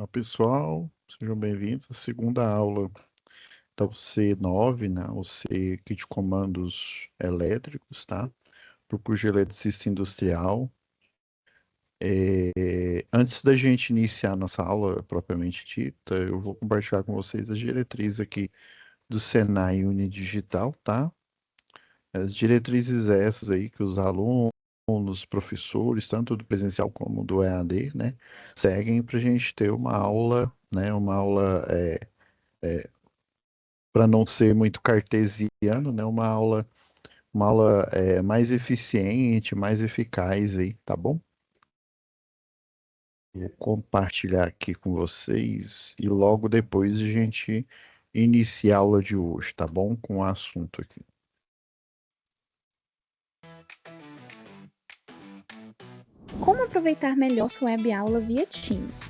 Olá, pessoal, sejam bem-vindos à segunda aula da UC9, né? UC aqui de comandos elétricos, tá? Do curso de eletricista industrial. Antes da gente iniciar a nossa aula propriamente dita, eu vou compartilhar com vocês as diretrizes aqui do Senai Unidigital, tá? As diretrizes essas aí que os alunos, professores, tanto do presencial como do EAD, né? Seguem para a gente ter uma aula, né? Uma aula para não ser muito cartesiano, né? Uma aula mais eficiente, mais eficaz aí, tá bom? Vou compartilhar aqui com vocês e logo depois a gente inicia a aula de hoje, tá bom? Com o assunto aqui. Como aproveitar melhor sua web aula via Teams?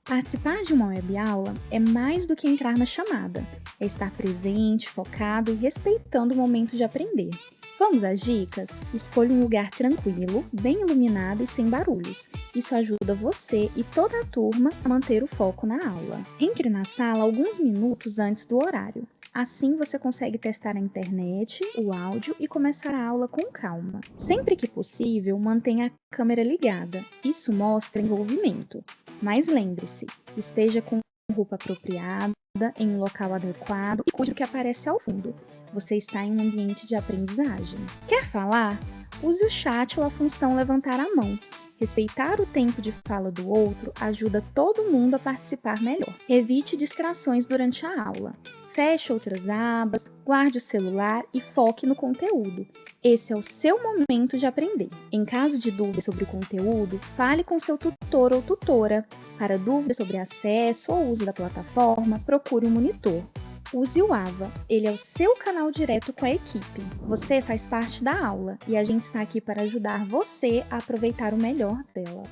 Participar de uma web aula é mais do que entrar na chamada, é estar presente, focado e respeitando o momento de aprender. Vamos às dicas? Escolha um lugar tranquilo, bem iluminado e sem barulhos. Isso ajuda você e toda a turma a manter o foco na aula. Entre na sala alguns minutos antes do horário. Assim você consegue testar a internet, o áudio e começar a aula com calma. Sempre que possível, mantenha a câmera ligada. Isso mostra envolvimento. Mas lembre-se, esteja com roupa apropriada, em um local adequado e cuide do que aparece ao fundo. Você está em um ambiente de aprendizagem. Quer falar? Use o chat ou a função levantar a mão. Respeitar o tempo de fala do outro ajuda todo mundo a participar melhor. Evite distrações durante a aula. Feche outras abas, guarde o celular e foque no conteúdo. Esse é o seu momento de aprender. Em caso de dúvida sobre o conteúdo, fale com seu tutor ou tutora. Para dúvidas sobre acesso ou uso da plataforma, procure um monitor. Use o AVA, ele é o seu canal direto com a equipe. Você faz parte da aula e a gente está aqui para ajudar você a aproveitar o melhor dela.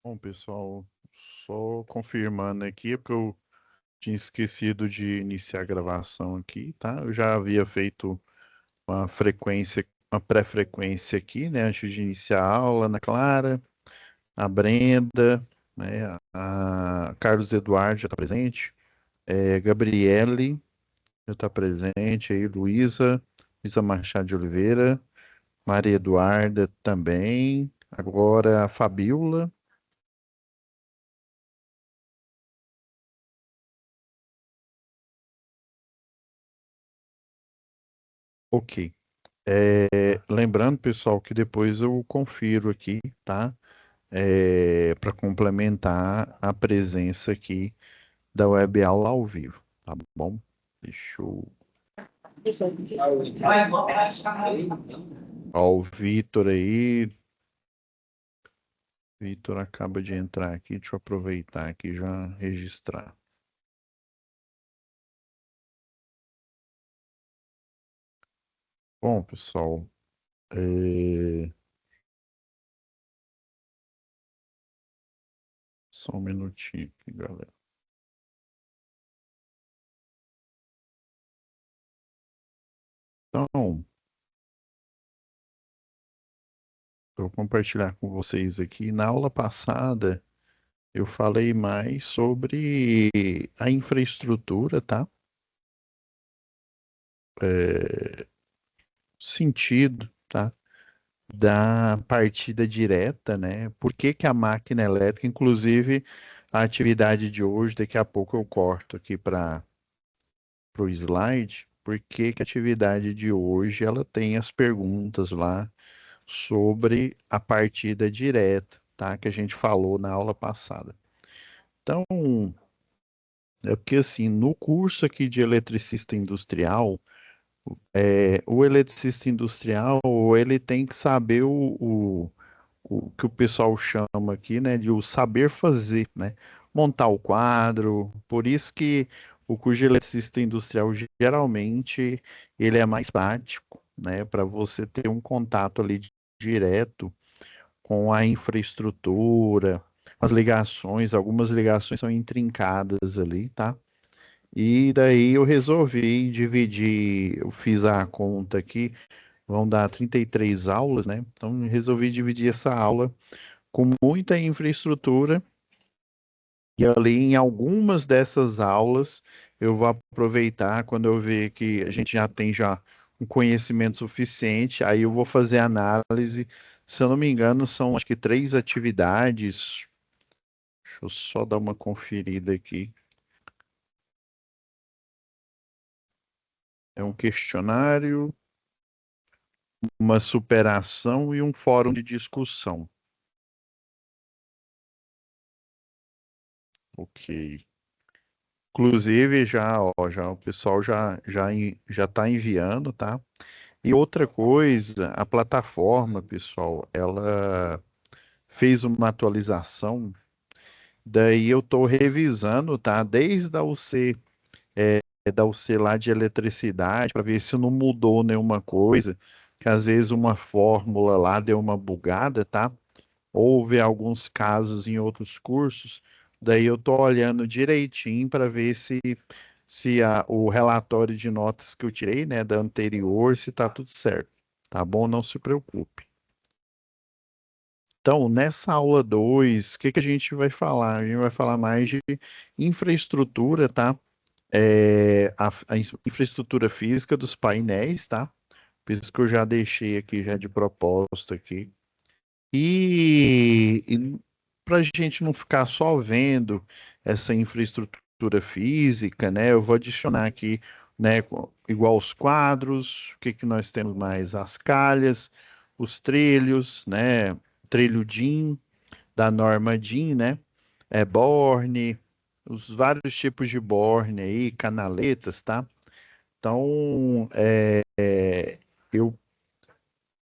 Bom, pessoal, só confirmando aqui, porque eu tinha esquecido de iniciar a gravação aqui, tá? Eu já havia feito uma frequência, uma pré-frequência aqui, né? Antes de iniciar a aula, Ana Clara, a Brenda, né? A Carlos Eduardo já está presente, Gabriele já está presente, aí Luísa Machado de Oliveira, Maria Eduarda também, agora a Fabiola, ok. Lembrando, pessoal, que depois eu confiro aqui, tá? Para complementar a presença aqui da web aula ao vivo, tá bom? Deixa eu. Ó, o Vitor aí. Vitor acaba de entrar aqui, deixa eu aproveitar aqui e já registrar. Bom, pessoal, só um minutinho aqui, galera. Então, eu vou compartilhar com vocês aqui. Na aula passada, eu falei mais sobre a infraestrutura, tá? É, sentido, tá? Da partida direta, né? Por que que a máquina elétrica, inclusive a atividade de hoje, daqui a pouco eu corto aqui para o slide, por que que a atividade de hoje ela tem as perguntas lá sobre a partida direta, tá? Que a gente falou na aula passada. Então, é porque assim, no curso aqui de eletricista industrial, o eletricista industrial, ele tem que saber o que o pessoal chama aqui, né, de o saber fazer, né? Montar o quadro. Por isso que o curso de eletricista industrial, geralmente, ele é mais prático, né, para você ter um contato ali direto com a infraestrutura, as ligações, algumas ligações são intrincadas ali, tá? E daí eu resolvi dividir, eu fiz a conta aqui, vão dar 33 aulas, né? Então eu resolvi dividir essa aula com muita infraestrutura e ali em algumas dessas aulas eu vou aproveitar quando eu ver que a gente já tem já um conhecimento suficiente, aí eu vou fazer análise. Se eu não me engano, são acho que 3 atividades. Deixa eu só dar uma conferida aqui. É um questionário, uma superação e um fórum de discussão. Ok. Inclusive já, ó, já o pessoal já está enviando, tá? E outra coisa, a plataforma, pessoal, ela fez uma atualização, daí eu estou revisando, tá? Desde a UC, da UC lá de eletricidade, para ver se não mudou nenhuma coisa, que às vezes uma fórmula lá deu uma bugada, tá? Houve alguns casos em outros cursos, daí eu estou olhando direitinho para ver se o relatório de notas que eu tirei, né, da anterior, se está tudo certo. Tá bom? Não se preocupe. Então, nessa aula 2, o que que a gente vai falar? A gente vai falar mais de infraestrutura, tá? A infraestrutura física dos painéis, tá? Por isso que eu já deixei aqui já de propósito aqui. E para a gente não ficar só vendo essa infraestrutura física, né? Eu vou adicionar aqui, né, igual os quadros, o que que nós temos mais? As calhas, os trilhos, né? Trilho DIN, da norma DIN, né? Borne, os vários tipos de borne aí, canaletas, tá? Então, eu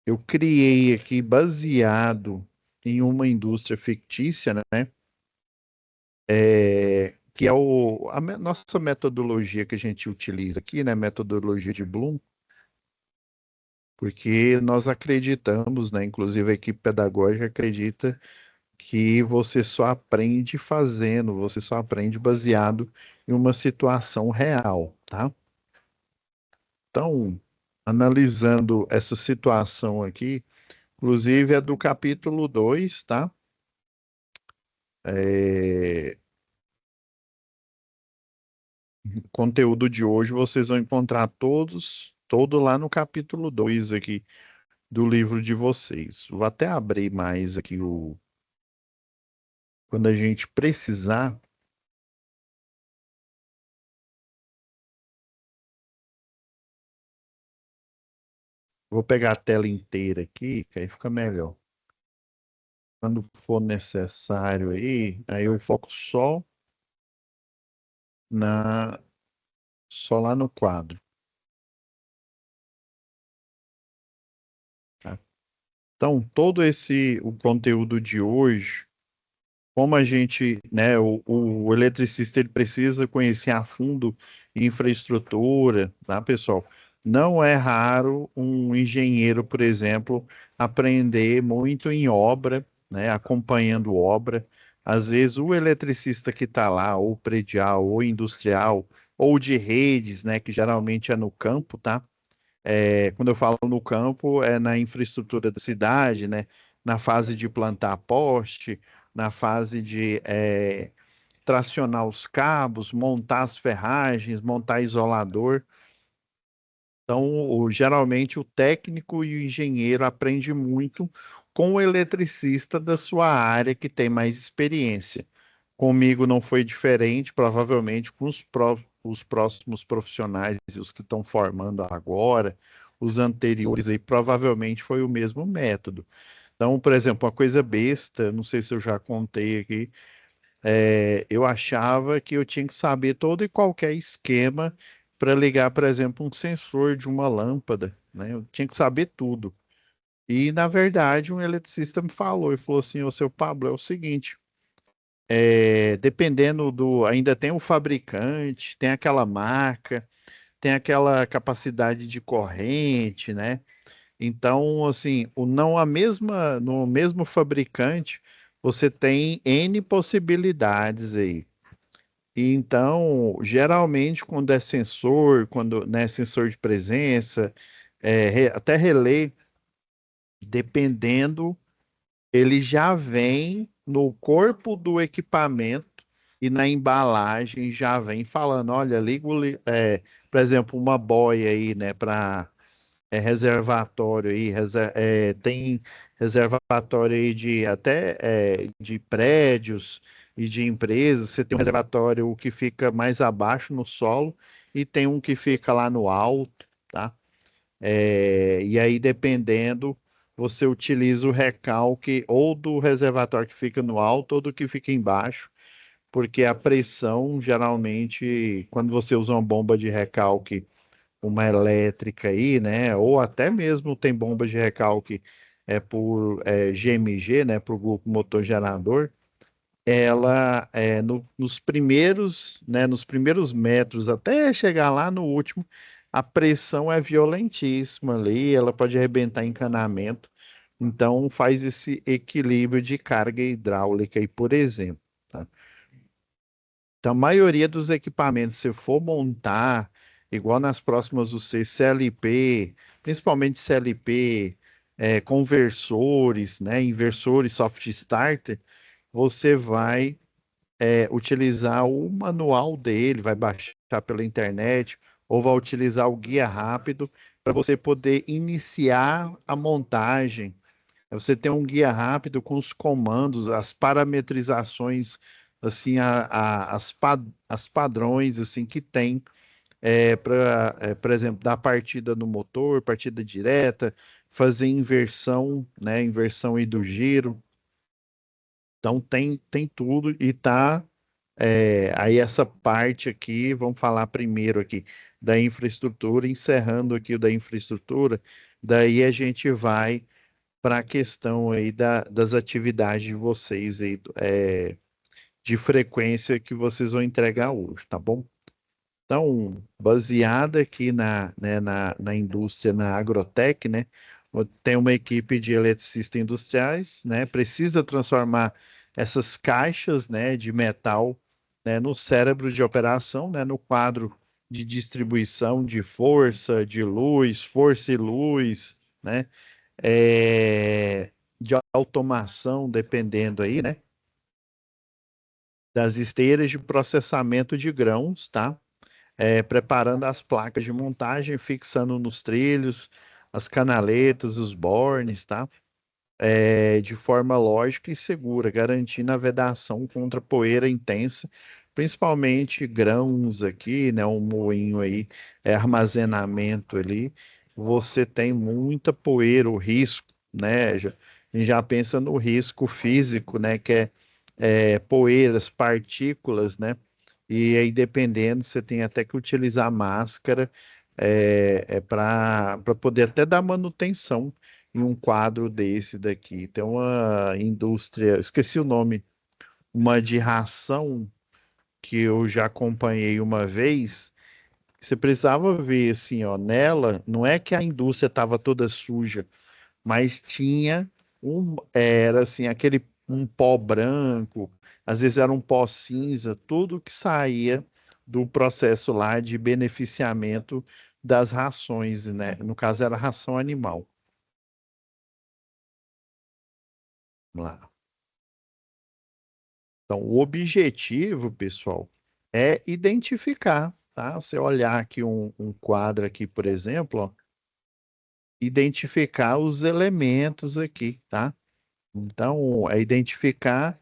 eu criei aqui baseado em uma indústria fictícia, né? Que é nossa metodologia que a gente utiliza aqui, né? Metodologia de Bloom, porque nós acreditamos, né? Inclusive a equipe pedagógica acredita que você só aprende fazendo, você só aprende baseado em uma situação real, tá? Então, analisando essa situação aqui, inclusive é do capítulo 2, tá? É, conteúdo de hoje vocês vão encontrar todo lá no capítulo 2 aqui do livro de vocês. Vou até abrir mais aqui quando a gente precisar. Vou pegar a tela inteira aqui, que aí fica melhor. Quando for necessário aí eu foco na, só lá no quadro, tá? Então, o conteúdo de hoje, como a gente, né, o eletricista ele precisa conhecer a fundo infraestrutura, tá, pessoal? Não é raro um engenheiro, por exemplo, aprender muito em obra, né, acompanhando obra. Às vezes o eletricista que está lá, ou predial, ou industrial, ou de redes, né, que geralmente é no campo, tá? Quando eu falo no campo, é na infraestrutura da cidade, né? Na fase de plantar poste, na fase de tracionar os cabos, montar as ferragens, montar isolador. Então, geralmente o técnico e o engenheiro aprende muito com o eletricista da sua área que tem mais experiência. Comigo não foi diferente, provavelmente com os próximos profissionais e os que estão formando agora, os anteriores aí, provavelmente foi o mesmo método. Então, por exemplo, uma coisa besta, não sei se eu já contei aqui, eu achava que eu tinha que saber todo e qualquer esquema para ligar, por exemplo, um sensor de uma lâmpada, né? Eu tinha que saber tudo. E, na verdade, um eletricista me falou e falou assim: Ô seu Pablo, é o seguinte, dependendo do. Ainda tem o fabricante, tem aquela marca, tem aquela capacidade de corrente, né? Então, assim, não a mesma, no mesmo fabricante, você tem N possibilidades aí. E então, geralmente, quando é sensor, quando, né, sensor de presença, até relé, dependendo, ele já vem no corpo do equipamento e na embalagem já vem falando, olha, liga, por exemplo, uma boia aí, né, para reservatório aí, tem reservatório aí de até de prédios e de empresas. Você tem um reservatório que fica mais abaixo no solo e tem um que fica lá no alto, tá? E aí, dependendo, você utiliza o recalque ou do reservatório que fica no alto ou do que fica embaixo, porque a pressão, geralmente, quando você usa uma bomba de recalque, uma elétrica aí, né? Ou até mesmo tem bombas de recalque por GMG, né? Por grupo motor gerador. Ela nos primeiros, né? Nos primeiros metros até chegar lá no último, a pressão é violentíssima ali. Ela pode arrebentar encanamento. Então faz esse equilíbrio de carga hidráulica aí, por exemplo. Tá? Então, a maioria dos equipamentos, se for montar, igual nas próximas UC, CLP, principalmente CLP, conversores, né, inversores, soft starter, você vai utilizar o manual dele, vai baixar pela internet, ou vai utilizar o guia rápido para você poder iniciar a montagem. Você tem um guia rápido com os comandos, as parametrizações, assim, as padrões assim que tem para, por exemplo, dar partida no motor, partida direta, fazer inversão, né, inversão e do giro. Então tem tudo e tá aí essa parte aqui, vamos falar primeiro aqui da infraestrutura, encerrando aqui o da infraestrutura, daí a gente vai para a questão aí das atividades de vocês aí, de frequência que vocês vão entregar hoje, tá bom? Então, baseada aqui na indústria, na Agrotec, né? Tem uma equipe de eletricistas industriais, né? Precisa transformar essas caixas, né, de metal, né, no cérebro de operação, né, no quadro de distribuição de força e luz, né? De automação, dependendo aí, né? Das esteiras de processamento de grãos, tá? Preparando as placas de montagem, fixando nos trilhos, as canaletas, os bornes, tá? De forma lógica e segura, garantindo a vedação contra poeira intensa, principalmente grãos aqui, né? Um moinho aí, armazenamento ali. Você tem muita poeira, o risco, né? A gente já pensa no risco físico, né? Que poeiras, partículas, né? E aí, dependendo, você tem até que utilizar máscara para poder até dar manutenção em um quadro desse daqui. Tem uma indústria, esqueci o nome, uma de ração que eu já acompanhei uma vez. Você precisava ver assim, ó, nela, não é que a indústria estava toda suja, mas tinha era assim, aquele um pó branco, às vezes era um pó cinza, tudo que saía do processo lá de beneficiamento das rações, né? No caso era ração animal. Vamos lá. Então, o objetivo, pessoal, é identificar, tá? Você olhar aqui um quadro aqui, por exemplo, ó, identificar os elementos aqui, tá? Então, é identificar,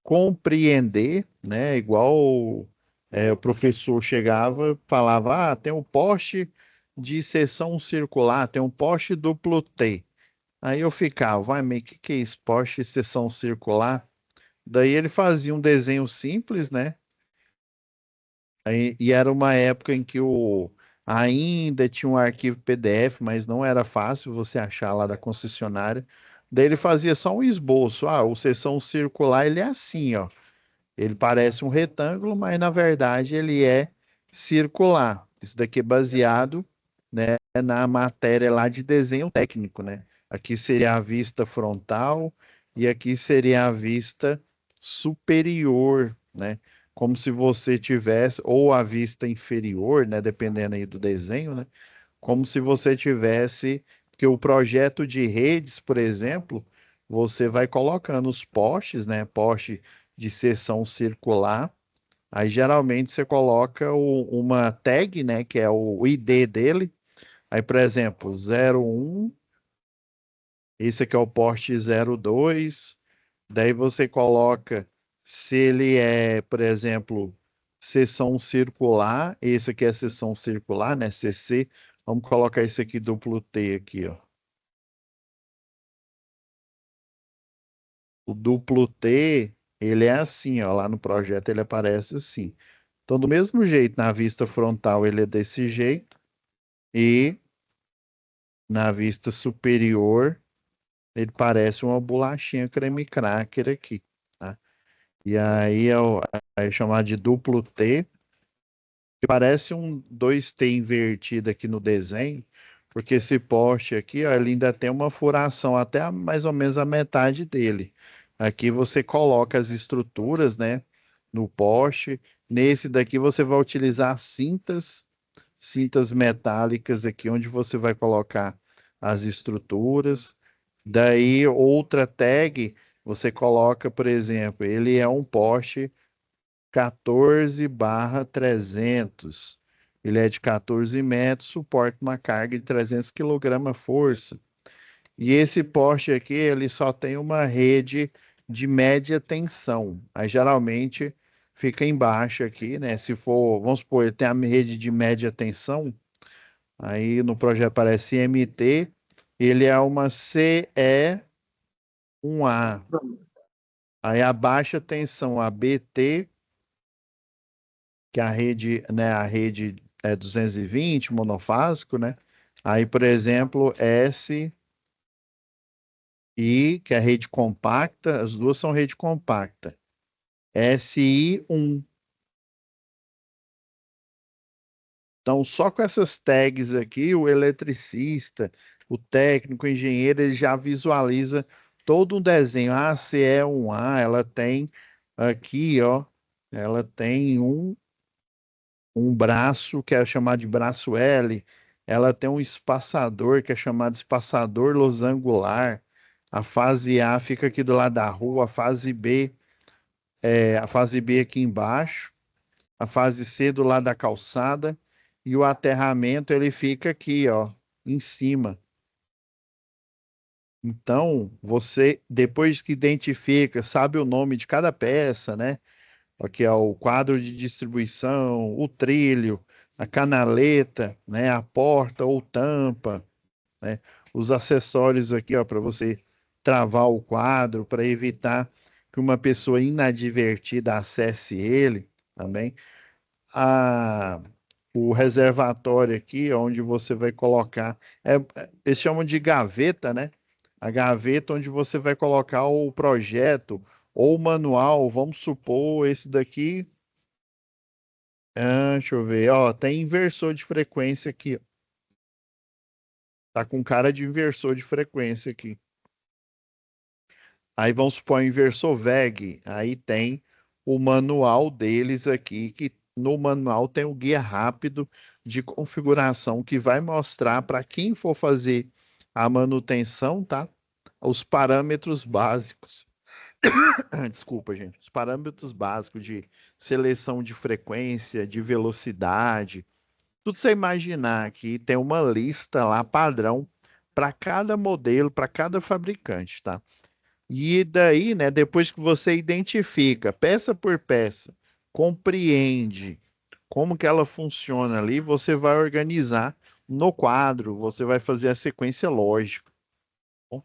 compreender, né? Igual o professor chegava, falava, tem um poste de seção circular, tem um poste duplo T. Aí eu ficava, vai, mas o que é isso? Poste de seção circular? Daí ele fazia um desenho simples, né? E era uma época em que ainda tinha um arquivo PDF, mas não era fácil você achar lá da concessionária. Daí ele fazia só um esboço. O seção circular, ele é assim, ó. Ele parece um retângulo, mas na verdade ele é circular. Isso daqui é baseado, né, na matéria lá de desenho técnico, né? Aqui seria a vista frontal e aqui seria a vista superior, né? como se você tivesse, ou a vista inferior, né, dependendo aí do desenho, né, como se você tivesse, que o projeto de redes, por exemplo, você vai colocando os postes, né, poste de seção circular, aí geralmente você coloca uma tag, né, que é o ID dele, aí, por exemplo, 01, esse aqui é o poste 02. Daí você coloca se ele é, por exemplo, seção circular, esse aqui é seção circular, né? CC. Vamos colocar esse aqui duplo T aqui, ó. O duplo T, ele é assim, ó, lá no projeto ele aparece assim. Então, do mesmo jeito, na vista frontal ele é desse jeito e na vista superior ele parece uma bolachinha creme cracker aqui, tá? E aí é chamado de duplo T. Parece um 2T invertido aqui no desenho, porque esse poste aqui, ó, ele ainda tem uma furação até mais ou menos a metade dele. Aqui você coloca as estruturas, né, no poste. Nesse daqui você vai utilizar cintas metálicas aqui, onde você vai colocar as estruturas. Daí outra tag, você coloca, por exemplo, ele é um poste 14/300. Ele é de 14 metros, suporta uma carga de 300 kg força. E esse poste aqui, ele só tem uma rede de média tensão. Aí geralmente fica embaixo aqui, né? Se for, vamos supor, ele tem a rede de média tensão, aí no projeto aparece MT, ele é uma CE1A. Aí a baixa tensão, a BT, que a rede é 220, monofásico, né? Aí, por exemplo, SI, que é a rede compacta, as duas são rede compacta. SI1. Então, só com essas tags aqui, o eletricista, o técnico, o engenheiro, ele já visualiza todo um desenho. A CE1A, ela tem aqui, ó, ela tem um braço que é chamado de braço L, ela tem um espaçador que é chamado espaçador losangular. A fase A fica aqui do lado da rua, a fase B aqui embaixo, a fase C do lado da calçada e o aterramento ele fica aqui, ó, em cima. Então, você depois que identifica, sabe o nome de cada peça, né? Aqui é o quadro de distribuição, o trilho, a canaleta, né, a porta ou tampa, né, os acessórios aqui, ó, para você travar o quadro, para evitar que uma pessoa inadvertida acesse ele também. A, o reservatório aqui, onde você vai colocar, eles chamam de gaveta, né? A gaveta onde você vai colocar o projeto ou o manual, vamos supor, esse daqui. Deixa eu ver. Ó, tem inversor de frequência aqui. Ó. Tá com cara de inversor de frequência aqui. Aí vamos supor o inversor VEG. Aí tem o manual deles aqui, que no manual tem o guia rápido de configuração que vai mostrar para quem for fazer a manutenção, tá? Os parâmetros básicos. Desculpa, gente. Os parâmetros básicos de seleção de frequência, de velocidade. Tudo você imaginar que tem uma lista lá padrão para cada modelo, para cada fabricante, tá? E daí, né, depois que você identifica peça por peça, compreende como que ela funciona ali, você vai organizar no quadro, você vai fazer a sequência lógica. Bom,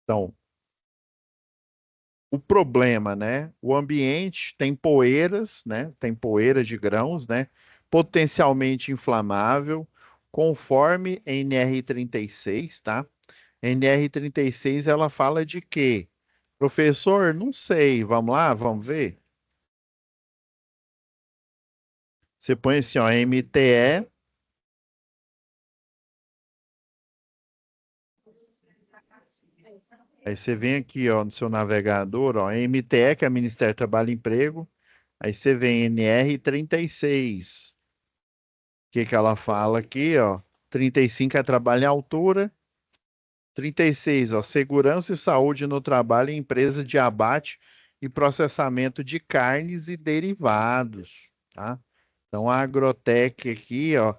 então, o problema, né? O ambiente tem poeiras, né? Tem poeira de grãos, né? Potencialmente inflamável, conforme NR36, tá? NR36 ela fala de quê? Professor, não sei. Vamos lá, vamos ver. Você põe assim, ó, MTE, Aí você vem aqui, ó, no seu navegador, ó, MTE, que é Ministério do Trabalho e Emprego. Aí você vem NR 36. O que que ela fala aqui, ó? 35 é trabalho em altura. 36, ó, segurança e saúde no trabalho em empresa de abate e processamento de carnes e derivados, tá? Então, a Agrotec aqui, ó,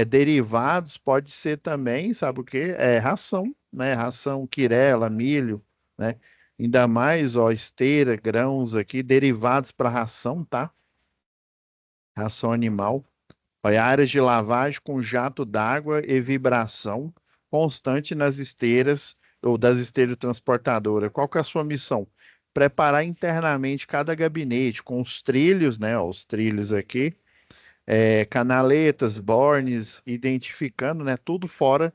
derivados pode ser também, sabe o quê? É ração, né? Ração, quirela, milho, né? Ainda mais, ó, esteira, grãos aqui, derivados para ração, tá? Ração animal. Olha, áreas de lavagem com jato d'água e vibração constante nas esteiras ou das esteiras transportadoras. Qual que é a sua missão? Preparar internamente cada gabinete com os trilhos, né? Ó, os trilhos aqui, canaletas, bornes, identificando, né? Tudo fora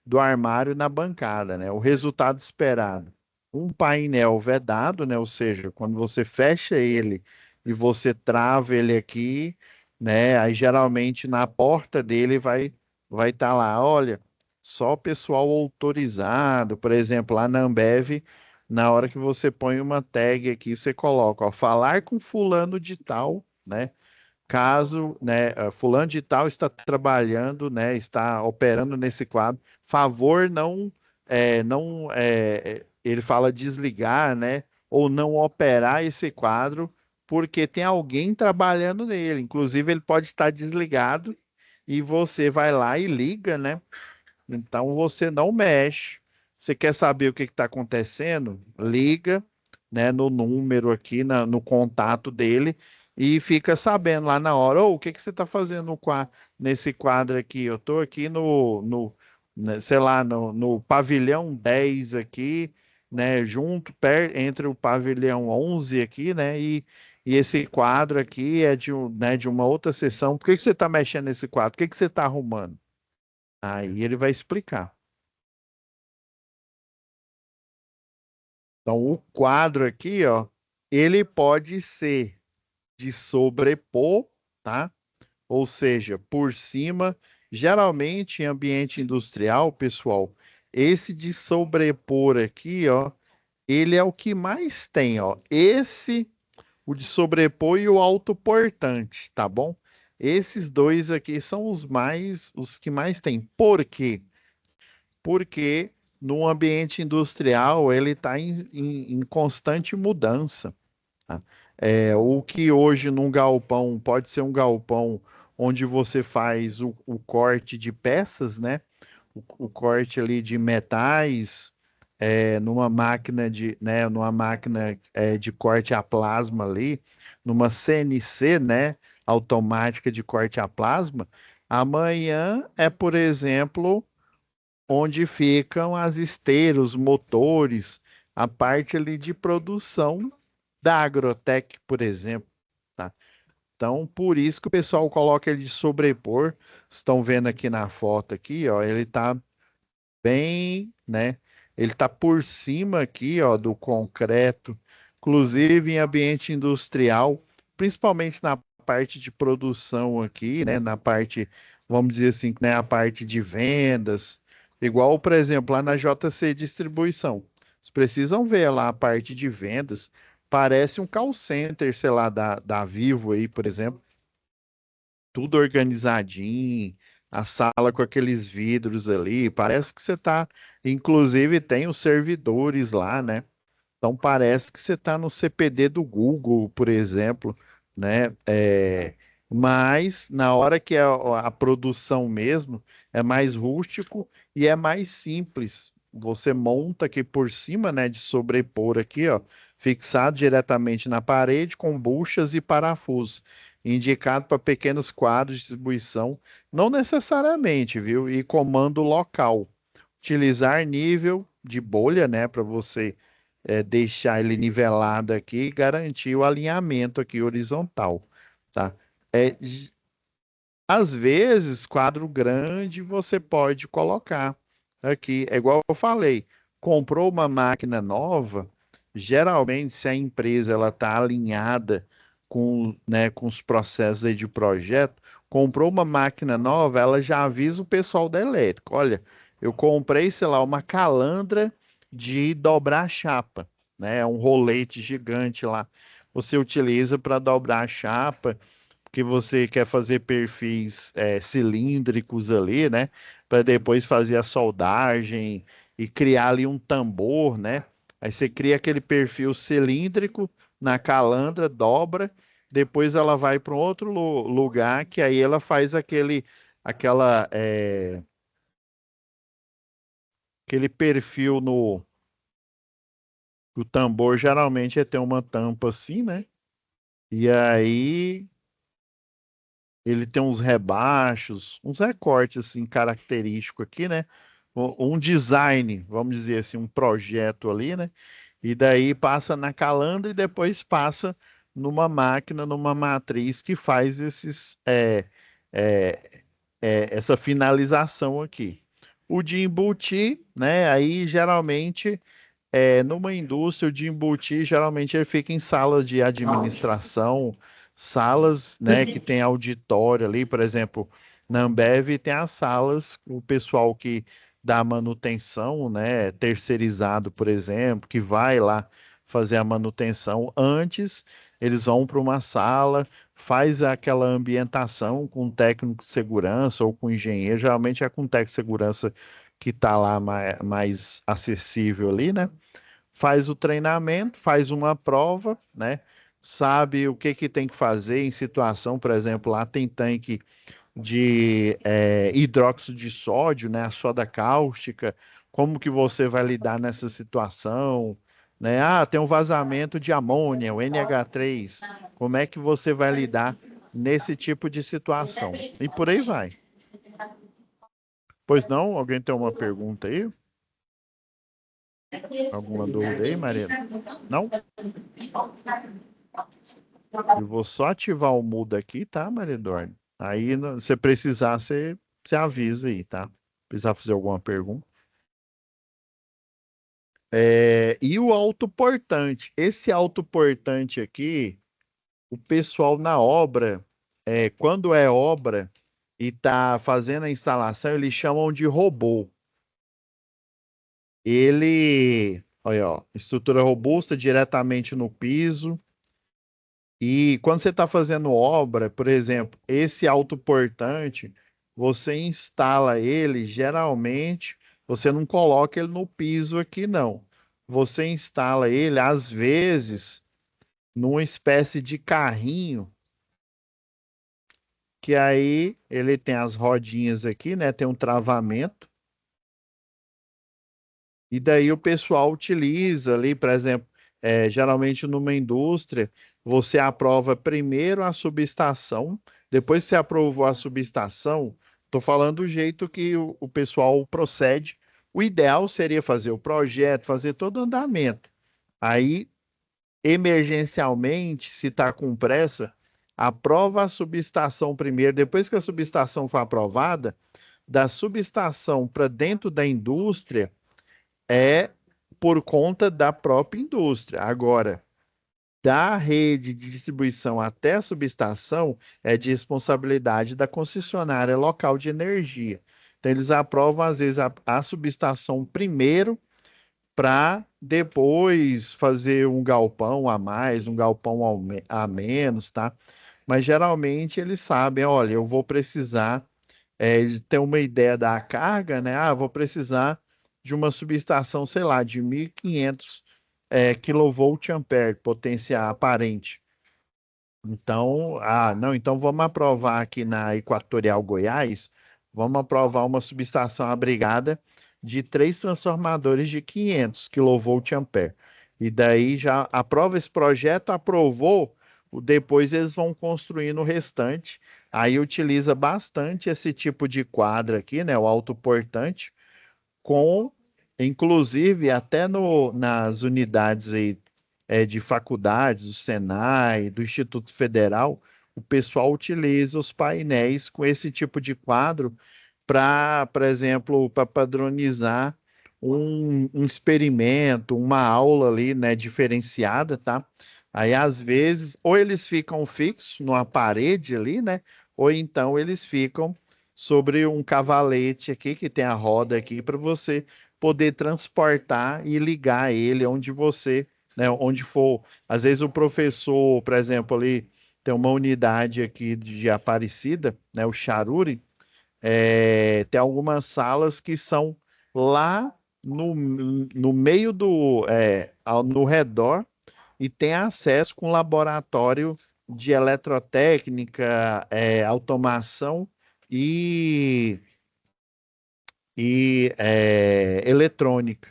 do armário na bancada, né? O resultado esperado. Um painel vedado, né? Ou seja, quando você fecha ele e você trava ele aqui, né? Aí geralmente na porta dele vai estar lá, olha, só o pessoal autorizado, por exemplo, lá na Ambev, na hora que você põe uma tag aqui, você coloca, ó, falar com fulano de tal, né? Caso, né, fulano de tal está trabalhando, né, está operando nesse quadro, favor ele fala desligar, né, ou não operar esse quadro, porque tem alguém trabalhando nele. Inclusive, ele pode estar desligado e você vai lá e liga, né? Então você não mexe. Você quer saber o que está acontecendo? Liga, né, no número aqui, no contato dele e fica sabendo lá na hora. Ô, o que que você está fazendo nesse quadro aqui? Eu estou aqui né, sei lá, no pavilhão 10 aqui, né, entre o pavilhão 11 aqui, né, e esse quadro aqui é né, de uma outra sessão. Por que que você está mexendo nesse quadro? O que que você está arrumando? Aí ele vai explicar. Então, o quadro aqui, ó, ele pode ser de sobrepor, tá? Ou seja, por cima, geralmente em ambiente industrial, pessoal, esse de sobrepor aqui, ó, ele é o que mais tem, ó. O de sobrepor e o autoportante, tá bom? Esses dois aqui são os que mais tem. Por quê? Porque no ambiente industrial ele está em constante mudança. Tá? O que hoje num galpão pode ser um galpão onde você faz o corte de peças, né? O corte ali de metais, numa máquina de corte a plasma ali, numa CNC, né? Automática de corte a plasma. Amanhã é, por exemplo, onde ficam as esteiras, os motores, a parte ali de produção da Agrotec, por exemplo, tá? Então, por isso que o pessoal coloca ele de sobrepor. Estão vendo aqui na foto aqui, ó, ele tá bem, né? Ele tá por cima aqui, ó, do concreto, inclusive em ambiente industrial, principalmente na parte de produção aqui, né? Na parte, vamos dizer assim, né? A parte de vendas, igual, por exemplo, lá na JC Distribuição. Vocês precisam ver lá a parte de vendas. Parece um call center, sei lá, da Vivo aí, por exemplo, tudo organizadinho, a sala com aqueles vidros ali, parece que você tá, inclusive tem os servidores lá, né? Então parece que você está no CPD do Google, por exemplo, né? Mas na hora que é a produção mesmo, é mais rústico e é mais simples. Você monta aqui por cima, né, de sobrepor aqui, ó, fixado diretamente na parede com buchas e parafusos, indicado para pequenos quadros de distribuição, não necessariamente, viu? E comando local. Utilizar nível de bolha, né, para você deixar ele nivelado aqui e garantir o alinhamento aqui horizontal, tá? É, às vezes, quadro grande você pode colocar aqui. É igual eu falei, comprou uma máquina nova, geralmente se a empresa ela está alinhada com, né, com os processos aí de projeto, comprou uma máquina nova, ela já avisa o pessoal da elétrica. Olha, eu comprei, sei lá, uma calandra de dobrar a chapa, né? É um rolete gigante lá. Você utiliza para dobrar a chapa, porque você quer fazer perfis cilíndricos ali, né? Para depois fazer a soldagem e criar ali um tambor, né? Aí você cria aquele perfil cilíndrico na calandra, dobra, depois ela vai para um outro lugar que aí ela faz aquela, aquele perfil no o tambor geralmente tem uma tampa assim, né? E aí ele tem uns rebaixos, uns recortes assim característicos aqui, né? Um design, vamos dizer assim, um projeto ali, né? E daí passa na calandra e depois passa numa máquina, numa matriz que faz é, essa finalização aqui. O de embutir, né? Aí geralmente numa indústria de embutir, geralmente ele fica em salas de administração, salas, né, que tem auditório ali, por exemplo, na Ambev tem as salas, o pessoal que dá manutenção, né, terceirizado, por exemplo, que vai lá fazer a manutenção antes, eles vão para uma sala, faz aquela ambientação com técnico de segurança ou com engenheiro, geralmente é com técnico de segurança que está lá mais acessível ali, né? Faz o treinamento, faz uma prova, né? Sabe o que que tem que fazer em situação, por exemplo, lá tem tanque de hidróxido de sódio, né? A soda cáustica, como que você vai lidar nessa situação, né? Ah, tem um vazamento de amônia, o NH3, como é que você vai lidar nesse tipo de situação? E por aí vai. Pois não? Alguém tem uma pergunta aí? Alguma dúvida aí, Mariana? Não? Eu vou só ativar o mudo aqui, tá, Maria Eduarda? Aí, se precisar, você avisa aí, tá? Precisar fazer alguma pergunta. E o autoportante? Esse autoportante aqui, o pessoal na obra, quando é obra e tá fazendo a instalação, eles chamam de robô. Ele, olha, ó, estrutura robusta diretamente no piso. E quando você está fazendo obra, por exemplo, esse autoportante, você instala ele, geralmente, você não coloca ele no piso aqui, não. Você instala ele, às vezes, numa espécie de carrinho, que aí ele tem as rodinhas aqui, né? Tem um travamento. E daí o pessoal utiliza ali, por exemplo, geralmente numa indústria, você aprova primeiro a subestação, depois que você aprovou a subestação, estou falando do jeito que o pessoal procede. O ideal seria fazer o projeto, fazer todo o andamento. Aí, emergencialmente, se está com pressa, aprova a subestação primeiro. Depois que a subestação for aprovada, da subestação para dentro da indústria é por conta da própria indústria. Agora, da rede de distribuição até a subestação é de responsabilidade da concessionária local de energia. Então, eles aprovam, às vezes, a subestação primeiro para depois fazer um galpão a mais, um galpão a menos, tá? Mas geralmente eles sabem, olha, eu vou precisar de ter uma ideia da carga, né? Ah, vou precisar de uma subestação, sei lá, de 1.500 kVA, potência aparente. Então, não, então vamos aprovar aqui na Equatorial Goiás, vamos aprovar uma subestação abrigada de 3 transformadores de 500 kVA. E daí já aprova esse projeto, aprovou, depois eles vão construindo o restante. Aí utiliza bastante esse tipo de quadro aqui, né, o autoportante, com, inclusive, até nas unidades aí, de faculdades, do Senai, do Instituto Federal, o pessoal utiliza os painéis com esse tipo de quadro para, por exemplo, para padronizar um experimento, uma aula ali, né, diferenciada, tá? Aí, às vezes, ou eles ficam fixos numa parede ali, né? Ou então eles ficam sobre um cavalete aqui, que tem a roda aqui, para você poder transportar e ligar ele onde você, né, onde for. Às vezes o professor, por exemplo, ali tem uma unidade aqui de Aparecida, né, o Charuri, tem algumas salas que são lá no meio no redor e tem acesso com laboratório de eletrotécnica, automação e, eletrônica.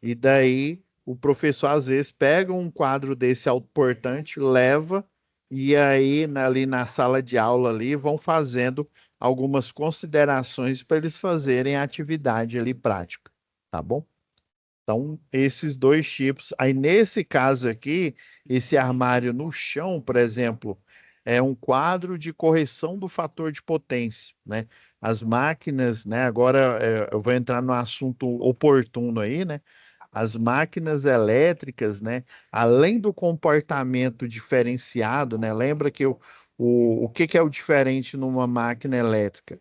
E daí o professor às vezes pega um quadro desse autoportante, leva e aí ali na sala de aula ali vão fazendo algumas considerações para eles fazerem a atividade ali prática, tá bom? Então, esses dois tipos. Aí, nesse caso aqui, esse armário no chão, por exemplo, é um quadro de correção do fator de potência, né? As máquinas, né? Agora eu vou entrar no assunto oportuno aí, né? As máquinas elétricas, né? Além do comportamento diferenciado, né? Lembra que o que que é o diferente numa máquina elétrica?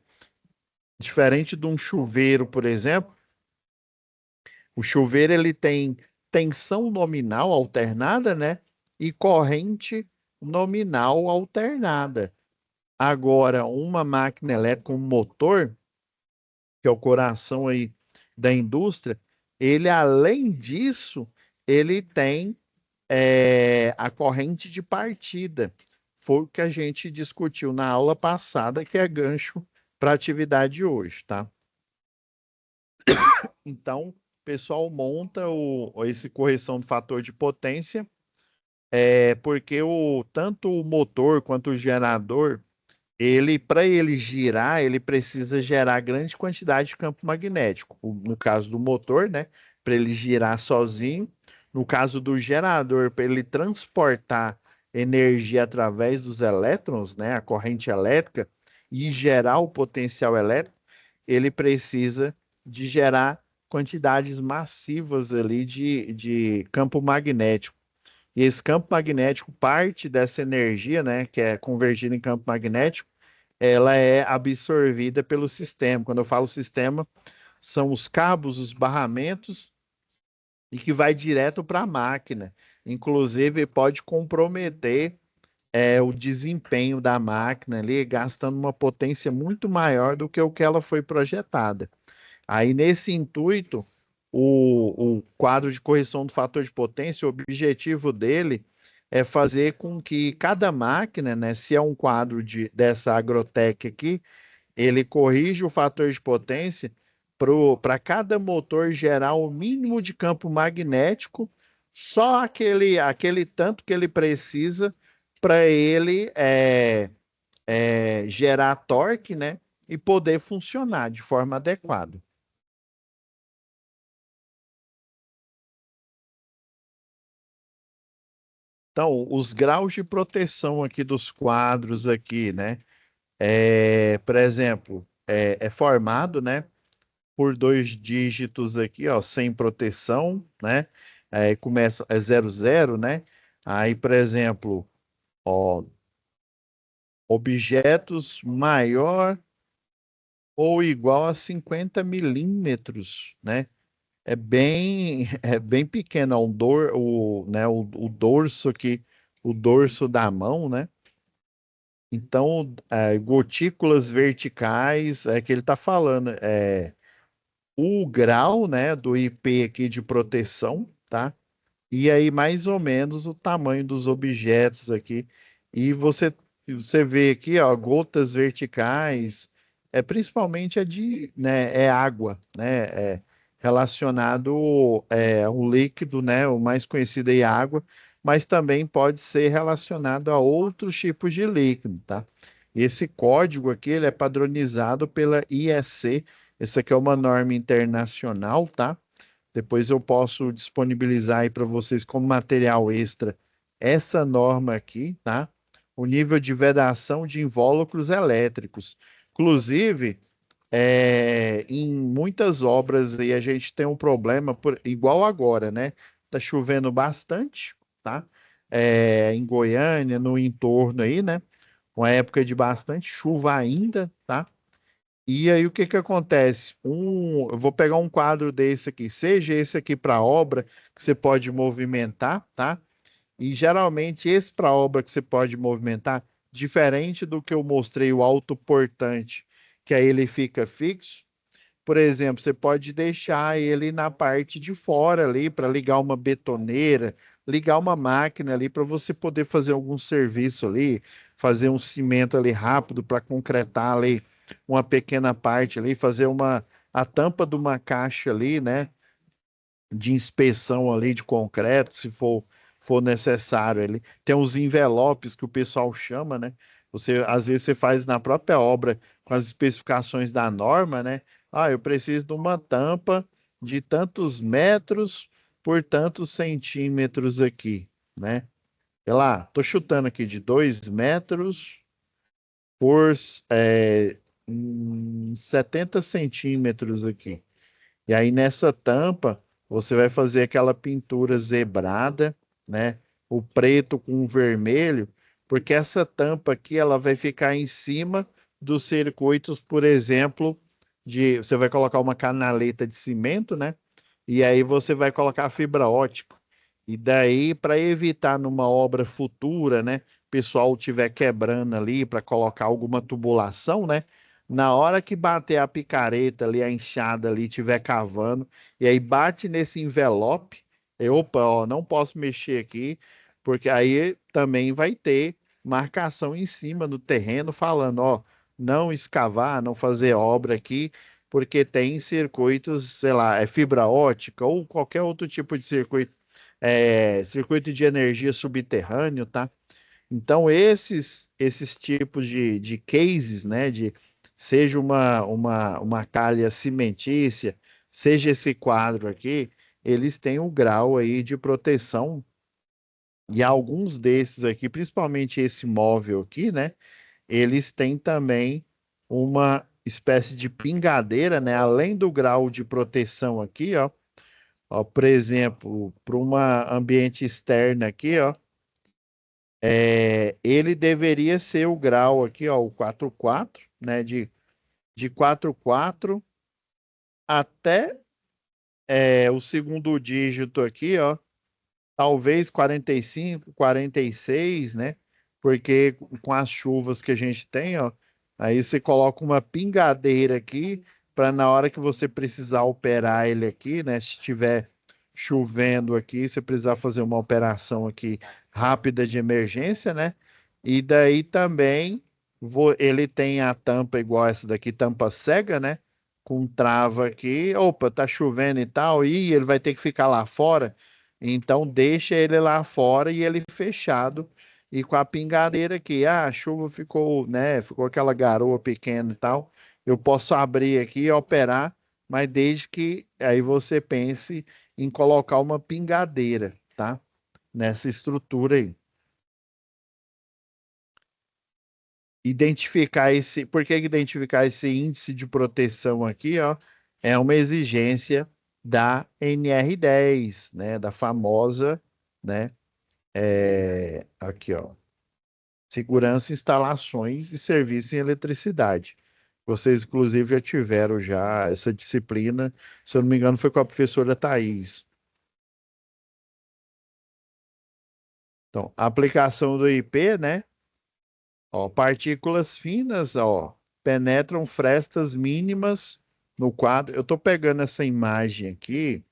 Diferente de um chuveiro, por exemplo, o chuveiro ele tem tensão nominal alternada, né? E corrente nominal alternada. Agora, uma máquina elétrica, um motor, que é o coração aí da indústria, ele além disso, ele tem a corrente de partida. Foi o que a gente discutiu na aula passada, que é gancho para a atividade de hoje, tá? Então, o pessoal monta esse correção do fator de potência, porque tanto o motor quanto o gerador, para ele girar, ele precisa gerar grande quantidade de campo magnético. No caso do motor, né, para ele girar sozinho. No caso do gerador, para ele transportar energia através dos elétrons, né, a corrente elétrica, e gerar o potencial elétrico, ele precisa de gerar quantidades massivas ali de campo magnético. E esse campo magnético, parte dessa energia, né, que é convertida em campo magnético, ela é absorvida pelo sistema. Quando eu falo sistema, são os cabos, os barramentos, e que vai direto para a máquina. Inclusive, pode comprometer o desempenho da máquina ali, gastando uma potência muito maior do que o que ela foi projetada. Aí, nesse intuito, o quadro de correção do fator de potência, o objetivo dele é fazer com que cada máquina, né, se é um quadro dessa Agrotec aqui, ele corrige o fator de potência para cada motor gerar o mínimo de campo magnético, só aquele tanto que ele precisa para ele gerar torque, né, e poder funcionar de forma adequada. Então, os graus de proteção aqui dos quadros aqui, né? Por exemplo, é formado, né, por dois dígitos aqui, ó, sem proteção, né? Começa 00, né? Aí, por exemplo, ó, objetos maior ou igual a 50 milímetros, né? É bem pequeno, ó, né, o dorso aqui, o dorso da mão, né? Então, gotículas verticais, é que ele está falando, o grau, né, do IP aqui de proteção, tá? E aí, mais ou menos, o tamanho dos objetos aqui. E você vê aqui, ó, gotas verticais, principalmente né, é água, né? Relacionado a um líquido, né? O mais conhecido aí é água, mas também pode ser relacionado a outros tipos de líquido, tá? Esse código aqui, ele é padronizado pela IEC. Essa aqui é uma norma internacional, tá? Depois eu posso disponibilizar aí para vocês como material extra essa norma aqui, tá? O nível de vedação de invólucros elétricos. Inclusive, em muitas obras aí a gente tem um problema, igual agora, né? Tá chovendo bastante, tá? Em Goiânia, no entorno aí, né? Uma época de bastante chuva ainda, tá? E aí o que que acontece? Eu vou pegar um quadro desse aqui, seja esse aqui para obra, que você pode movimentar, tá? E geralmente esse para obra que você pode movimentar, diferente do que eu mostrei, o autoportante, que aí ele fica fixo. Por exemplo, você pode deixar ele na parte de fora ali para ligar uma betoneira, ligar uma máquina ali para você poder fazer algum serviço ali, fazer um cimento ali rápido para concretar ali uma pequena parte ali, fazer a tampa de uma caixa ali, né? De inspeção ali de concreto, se for necessário. Ele tem uns envelopes que o pessoal chama, né? Às vezes você faz na própria obra com as especificações da norma, né? Ah, eu preciso de uma tampa de tantos metros por tantos centímetros aqui, né? Sei lá, tô chutando aqui de 2 metros por 70 centímetros aqui. E aí nessa tampa você vai fazer aquela pintura zebrada, né? O preto com o vermelho, porque essa tampa aqui ela vai ficar em cima dos circuitos, por exemplo, você vai colocar uma canaleta de cimento, né? E aí você vai colocar fibra ótica. E daí, para evitar numa obra futura, né? O pessoal estiver quebrando ali para colocar alguma tubulação, né? Na hora que bater a picareta ali, a enxada ali, estiver cavando, e aí bate nesse envelope, opa, ó, não posso mexer aqui, porque aí também vai ter marcação em cima no terreno falando, ó, não escavar, não fazer obra aqui, porque tem circuitos, sei lá, é fibra ótica ou qualquer outro tipo de circuito, circuito de energia subterrâneo, tá? Então, esses tipos de cases, né, seja uma calha cimentícia, seja esse quadro aqui, eles têm um grau aí de proteção, e alguns desses aqui, principalmente esse móvel aqui, né, eles têm também uma espécie de pingadeira, né, além do grau de proteção aqui, ó, por exemplo, para um ambiente externo aqui, ó, ele deveria ser o grau aqui, ó, o 4,4, né? De 4,4 até o segundo dígito aqui, ó, talvez 45, 46, né? Porque com as chuvas que a gente tem, ó, aí você coloca uma pingadeira aqui para na hora que você precisar operar ele aqui, né? Se estiver chovendo aqui, você precisar fazer uma operação aqui rápida de emergência, né? E daí também ele tem a tampa igual essa daqui, tampa cega, né? Com trava aqui. Opa, tá chovendo e tal, e ele vai ter que ficar lá fora. Então deixa ele lá fora e ele fechado e com a pingadeira aqui. Ah, a chuva ficou, né? Ficou aquela garoa pequena e tal. Eu posso abrir aqui e operar, mas desde que aí você pense em colocar uma pingadeira, tá? Nessa estrutura aí. Por que identificar esse índice de proteção aqui, ó? É uma exigência da NR10, né? Da famosa, né? Aqui, ó. Segurança, instalações e serviços em eletricidade. Vocês, inclusive, já tiveram já essa disciplina, se eu não me engano, foi com a professora Thais. Então, a aplicação do IP, né? Ó, partículas finas, ó, penetram frestas mínimas no quadro. Eu estou pegando essa imagem aqui.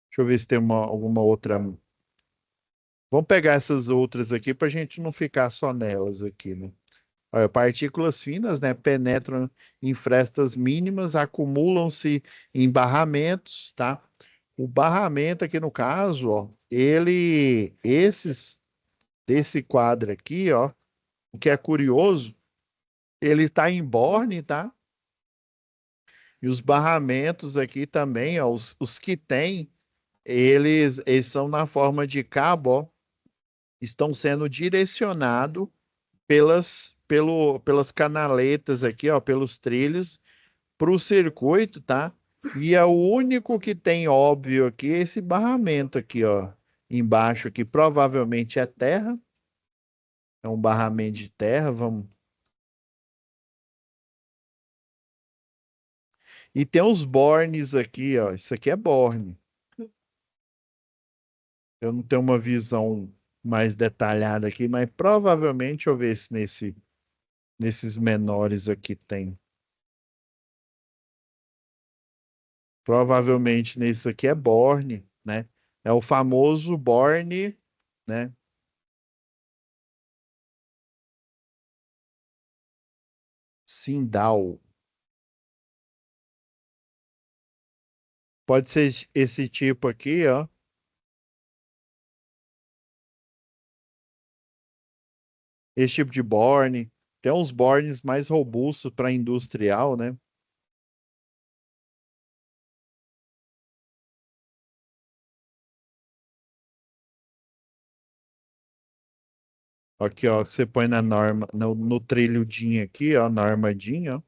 Deixa eu ver se tem alguma outra. Vamos pegar essas outras aqui para a gente não ficar só nelas aqui, né? Olha, partículas finas, né, penetram em frestas mínimas, acumulam-se em barramentos, tá? O barramento aqui no caso, ó, esses desse quadro aqui, ó, o que é curioso, ele está em borne, tá? E os barramentos aqui também, ó, os que tem, eles são na forma de cabo, ó, estão sendo direcionados pelas canaletas aqui, ó, pelos trilhos para o circuito, tá? E é o único que tem, óbvio, aqui, esse barramento aqui, ó, embaixo aqui, provavelmente é terra, é um barramento de terra, vamos, E tem os bornes aqui, ó. Isso aqui é borne. Eu não tenho uma visão mais detalhada aqui, mas provavelmente, deixa eu ver se nesses menores aqui tem. Provavelmente nesse aqui é borne, né? É o famoso borne, né? Sindal. Pode ser esse tipo aqui, ó. Esse tipo de borne. Tem uns bornes mais robustos para industrial, né? Aqui, ó, você põe na norma, no trilhodinho aqui, ó, na armadinha, ó,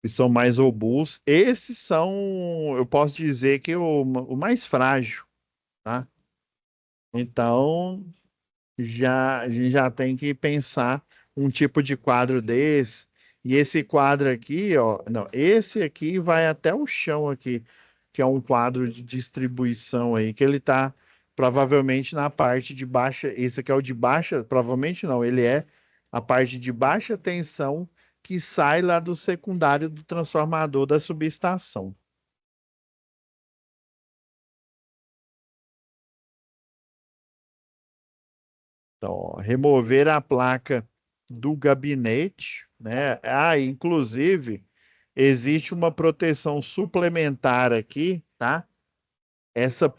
e são mais robustos. Esses são, eu posso dizer que o mais frágil, tá? Então, a gente já tem que pensar um tipo de quadro desse. E esse quadro aqui, ó, não, esse aqui vai até o chão aqui, que é um quadro de distribuição aí, que ele tá provavelmente na parte de baixa. Esse aqui é o de baixa, provavelmente não, ele é a parte de baixa tensão que sai lá do secundário do transformador da subestação. Então, ó, remover a placa do gabinete, né? Ah, inclusive, existe uma proteção suplementar aqui, tá? Essa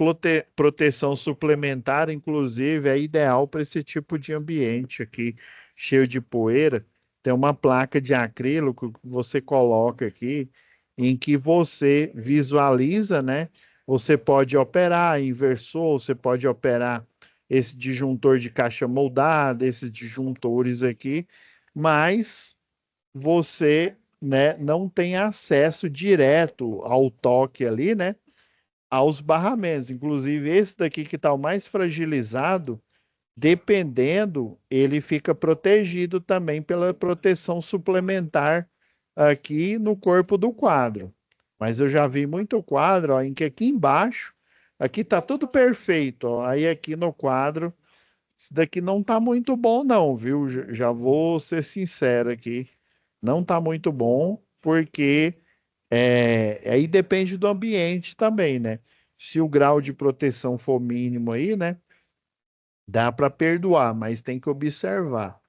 proteção suplementar, inclusive, é ideal para esse tipo de ambiente aqui, cheio de poeira. Tem uma placa de acrílico que você coloca aqui, em que você visualiza, né? Você pode operar inversor, você pode operar esse disjuntor de caixa moldada, esses disjuntores aqui, mas você, né, não tem acesso direto ao toque ali, né? Aos barramentos. Inclusive, esse daqui que está o mais fragilizado, dependendo, ele fica protegido também pela proteção suplementar aqui no corpo do quadro. Mas eu já vi muito quadro, ó, em que aqui embaixo, aqui tá tudo perfeito, ó. Aí aqui no quadro, isso daqui não tá muito bom não, viu? Já vou ser sincero aqui. Não tá muito bom, porque aí depende do ambiente também, né? Se o grau de proteção for mínimo aí, né? Dá para perdoar, mas tem que observar,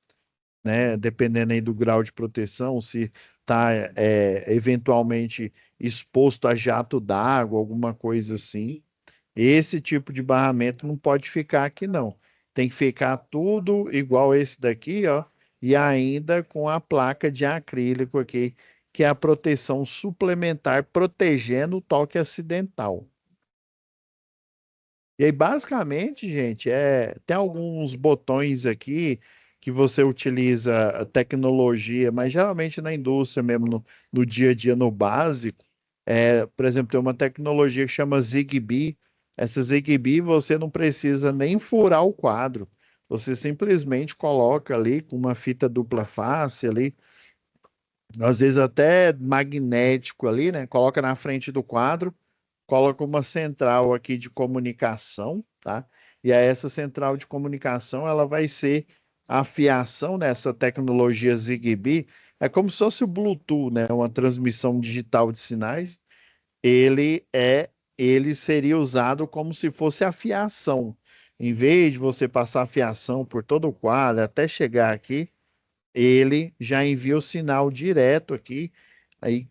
né? Dependendo aí do grau de proteção, se está eventualmente exposto a jato d'água, alguma coisa assim. Esse tipo de barramento não pode ficar aqui, não. Tem que ficar tudo igual esse daqui, ó, e ainda com a placa de acrílico aqui, que é a proteção suplementar protegendo o toque acidental. E aí, basicamente, gente, tem alguns botões aqui que você utiliza a tecnologia, mas geralmente na indústria mesmo, no dia a dia, no básico. Por exemplo, tem uma tecnologia que chama Zigbee. Essa Zigbee você não precisa nem furar o quadro. Você simplesmente coloca ali com uma fita dupla face ali, às vezes até magnético ali, né? Coloca na frente do quadro, coloca uma central aqui de comunicação, tá? E aí essa central de comunicação, ela vai ser a fiação nessa tecnologia Zigbee. É como se fosse o Bluetooth, né? Uma transmissão digital de sinais. Ele é, ele seria usado como se fosse a fiação. Em vez de você passar a fiação por todo o quadro até chegar aqui, ele já envia o sinal direto aqui. Aí,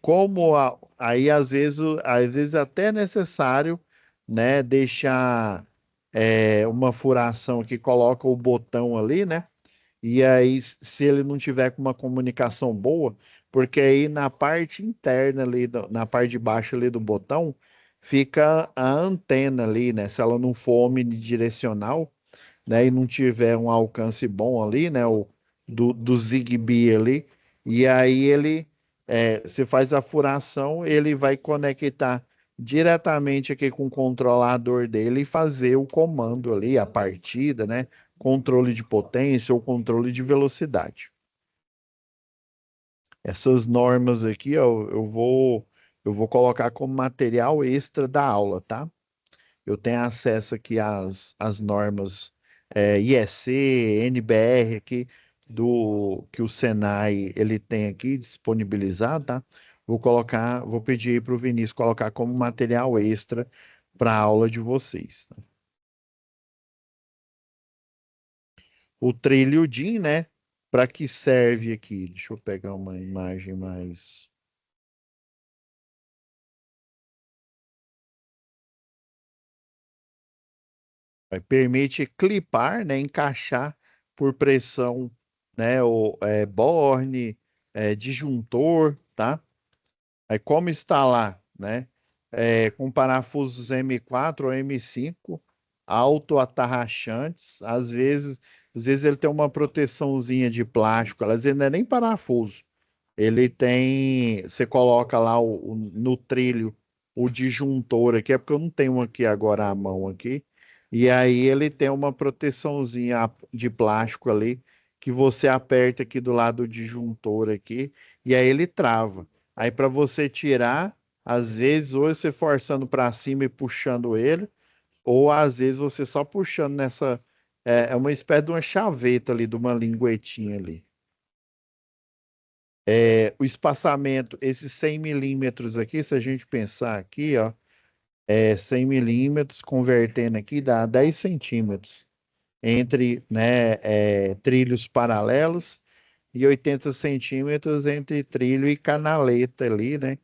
aí às vezes até é necessário, né, deixar uma furação que coloca o botão ali, né? E aí, se ele não tiver com uma comunicação boa, porque aí na parte interna ali, na parte de baixo ali do botão, fica a antena ali, né? Se ela não for omnidirecional, né, e não tiver um alcance bom ali, né, do Zigbee ali, e aí você faz a furação, ele vai conectar diretamente aqui com o controlador dele e fazer o comando ali, a partida, né, controle de potência ou controle de velocidade. Essas normas aqui, ó, eu vou colocar como material extra da aula, tá? Eu tenho acesso aqui às normas IEC, NBR aqui do que o Senai ele tem aqui disponibilizado, tá? Vou pedir para o Vinícius colocar como material extra para a aula de vocês, tá? O trilho DIN, né? Para que serve aqui? Deixa eu pegar uma imagem mais. Permite clipar, né, encaixar por pressão, né, borne, disjuntor, tá? Aí como instalar, né? Com parafusos M4 ou M5, autoatarrachantes, às vezes ele tem uma proteçãozinha de plástico, às vezes não é nem parafuso. Ele tem, você coloca lá no trilho o disjuntor aqui, é porque eu não tenho um aqui agora à mão aqui. E aí ele tem uma proteçãozinha de plástico ali que você aperta aqui do lado do disjuntor aqui e aí ele trava. Aí para você tirar, às vezes ou você forçando para cima e puxando ele, ou às vezes você só puxando nessa é uma espécie de uma chaveta ali, de uma linguetinha ali. O espaçamento, esses 100 milímetros aqui, se a gente pensar aqui, ó, 100 milímetros, convertendo aqui, dá 10 centímetros entre, né, trilhos paralelos e 80 centímetros entre trilho e canaleta ali, né?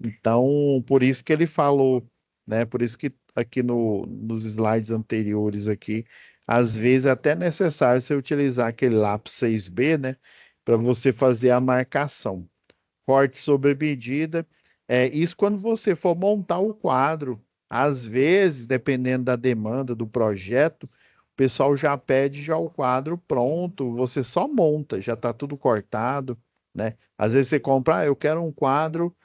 Então, por isso que ele falou, né? Por isso que aqui nos slides anteriores aqui, às vezes é até necessário você utilizar aquele lápis 6B, né? Para você fazer a marcação corte sobre medida. Isso quando você for montar o quadro. Às vezes, dependendo da demanda do projeto, o pessoal já pede já o quadro pronto, você só monta, já está tudo cortado, né? Às vezes você compra, eu quero um quadro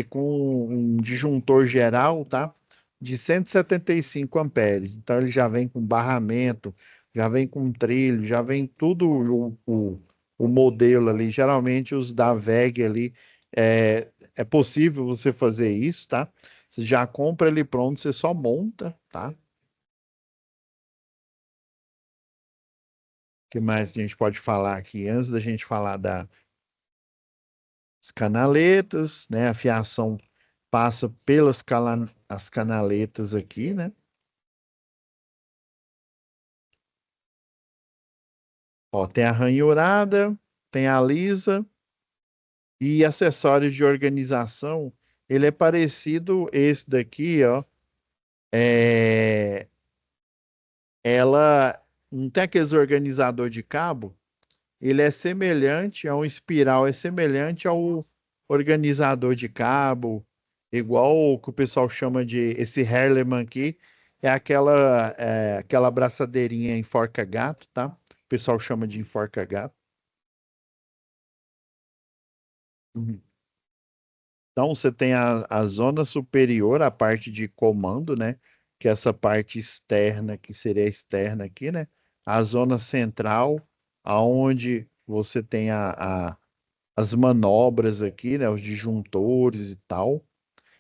com um disjuntor geral, tá? De 175 amperes. Então ele já vem com barramento, já vem com trilho, já vem tudo o modelo ali. Geralmente os da VEG ali é possível você fazer isso, tá? Você já compra ele pronto, você só monta, tá? O que mais a gente pode falar aqui? Antes da gente falar das canaletas, né? A fiação passa pelas as canaletas aqui, né? Ó, tem a ranhurada, tem a lisa e acessórios de organização. Ele é parecido esse daqui, ó. É, ela não tem aqueles organizador de cabo, ele é semelhante a um espiral, é semelhante ao organizador de cabo, igual o que o pessoal chama de esse Herleman aqui, aquela braçadeirinha enforca-gato, tá? O pessoal chama de enforca-gato. Uhum. Então, você tem a zona superior, a parte de comando, né? Que é essa parte externa, que seria a externa aqui, né? A zona central, aonde você tem as manobras aqui, né? Os disjuntores e tal.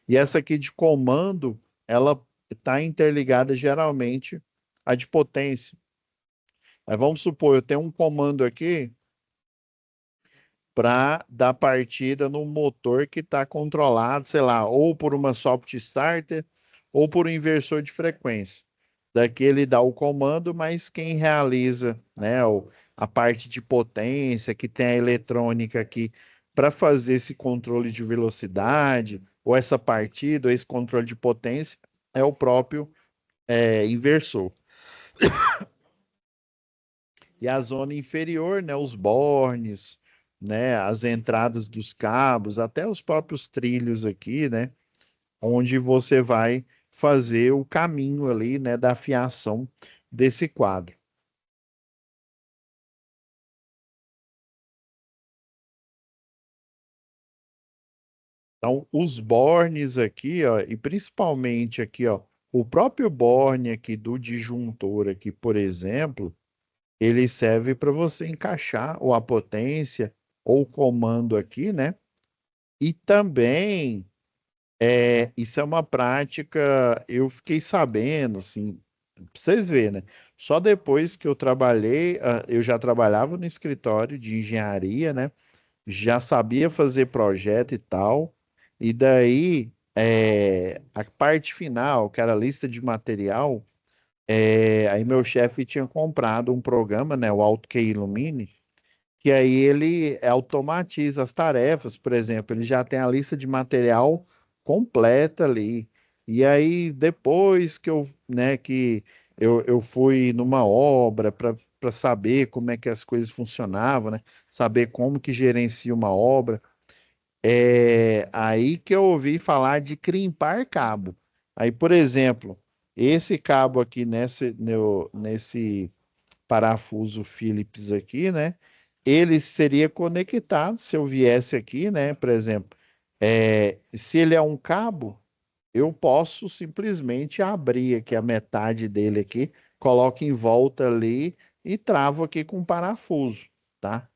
E essa aqui de comando, ela está interligada geralmente à de potência. Mas vamos supor, eu tenho um comando aqui para dar partida no motor que está controlado, sei lá, ou por uma soft starter ou por um inversor de frequência. Daqui ele dá o comando, mas quem realiza, né, a parte de potência, que tem a eletrônica aqui para fazer esse controle de velocidade, ou essa partida, ou esse controle de potência, é o próprio inversor. E a zona inferior, né, os bornes, né, as entradas dos cabos, até os próprios trilhos aqui, né, onde você vai fazer o caminho ali, né, da fiação desse quadro. Então, os bornes aqui, ó, e principalmente aqui, ó, o próprio borne aqui do disjuntor aqui, por exemplo, ele serve para você encaixar ou a potência ou comando aqui, né? E também, isso é uma prática, eu fiquei sabendo, assim, pra vocês verem, né? Só depois que eu trabalhei, eu já trabalhava no escritório de engenharia, né? Já sabia fazer projeto e tal. E daí, a parte final, que era a lista de material, aí meu chefe tinha comprado um programa, né? O AutoK Illumine, que aí ele automatiza as tarefas, por exemplo, ele já tem a lista de material completa ali. E aí, depois que eu fui numa obra para saber como é que as coisas funcionavam, né? Saber como que gerencia uma obra, é aí que eu ouvi falar de crimpar cabo. Aí, por exemplo, esse cabo aqui nesse parafuso Phillips aqui, né? Ele seria conectado se eu viesse aqui, né? Por exemplo, se ele é um cabo, eu posso simplesmente abrir aqui a metade dele aqui, coloco em volta ali e travo aqui com parafuso, tá?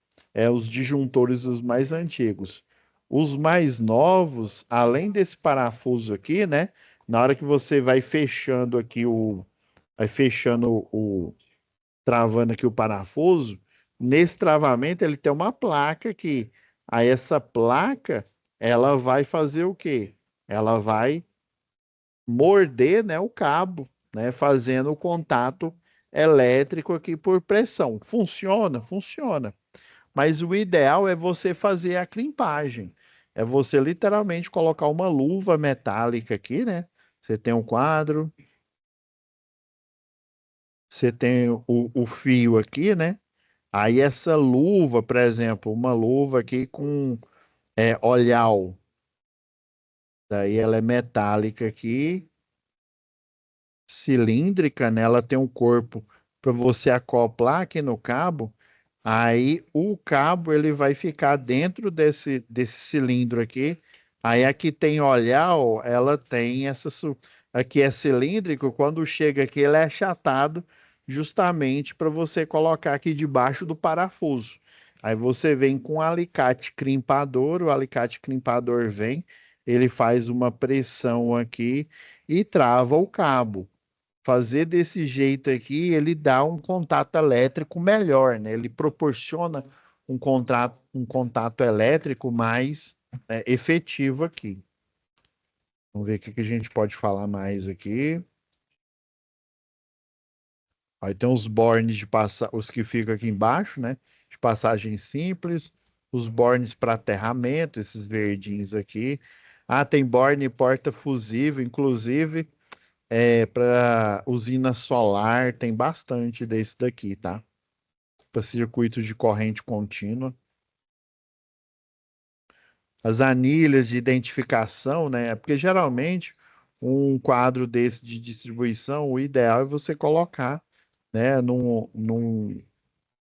Os disjuntores os mais antigos. Os mais novos, além desse parafuso aqui, né? Na hora que você vai fechando aqui vai fechando travando aqui o parafuso, nesse travamento ele tem uma placa aqui. Aí essa placa, ela vai fazer o quê? Ela vai morder, né, o cabo, né, fazendo o contato elétrico aqui por pressão. Funciona? Funciona. Mas o ideal é você fazer a crimpagem. É você literalmente colocar uma luva metálica aqui, né? Você tem um quadro, você tem o fio aqui, né? Aí essa luva, por exemplo, uma luva aqui com olhal, daí ela é metálica aqui, cilíndrica, né? Ela tem um corpo para você acoplar aqui no cabo. Aí o cabo ele vai ficar dentro desse cilindro aqui. Aí aqui tem olhar, ela tem aqui é cilíndrico, quando chega aqui ele é achatado justamente para você colocar aqui debaixo do parafuso. Aí você vem com um alicate crimpador, o alicate crimpador vem, ele faz uma pressão aqui e trava o cabo. Fazer desse jeito aqui, ele dá um contato elétrico melhor, né? Ele proporciona um contato elétrico mais efetivo aqui. Vamos ver o que que a gente pode falar mais aqui. Aí tem os bornes de passar, os que ficam aqui embaixo, né? De passagem simples, os bornes para aterramento, esses verdinhos aqui. Ah, tem borne porta fusível, inclusive para usina solar, tem bastante desse daqui, tá? Para circuitos de corrente contínua. As anilhas de identificação, né? Porque geralmente um quadro desse de distribuição, o ideal é você colocar, né,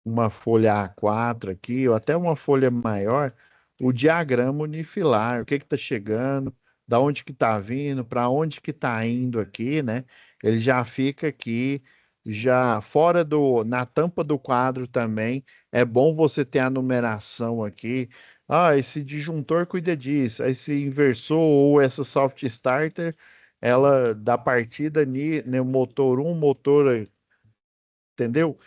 uma folha A4 aqui, ou até uma folha maior, o diagrama unifilar, o que está chegando, da onde que está vindo, para onde que está indo aqui, né? Ele já fica aqui, já fora na tampa do quadro também, é bom você ter a numeração aqui. Ah, esse disjuntor cuida disso, esse inversor ou essa soft starter, ela dá partida no motor um motor, entendeu?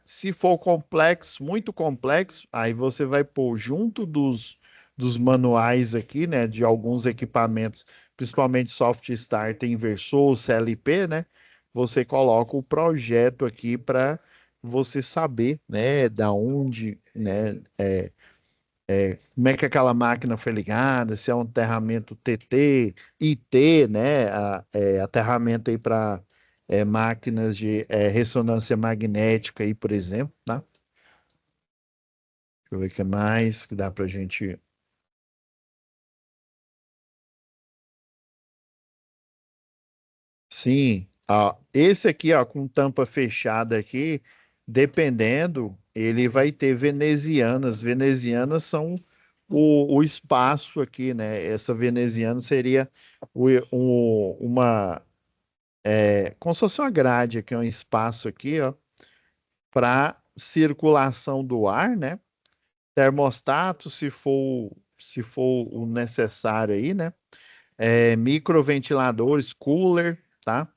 Se for complexo, muito complexo, aí você vai pôr junto dos manuais aqui, né, de alguns equipamentos, principalmente soft start, inversor, CLP, né? Você coloca o projeto aqui para você saber, né, da onde, né, como é que aquela máquina foi ligada, se é um aterramento TT, IT, né? Aterramento aí para máquinas de ressonância magnética aí, por exemplo, tá? Deixa eu ver o que mais que dá pra gente. Sim, ó, esse aqui, ó, com tampa fechada aqui, dependendo, ele vai ter venezianas. Venezianas são o espaço aqui, né? Essa veneziana seria uma como se fosse uma grade aqui, um espaço aqui, ó, para circulação do ar, né? termostato, se for o necessário aí, né? Microventiladores, cooler, tá?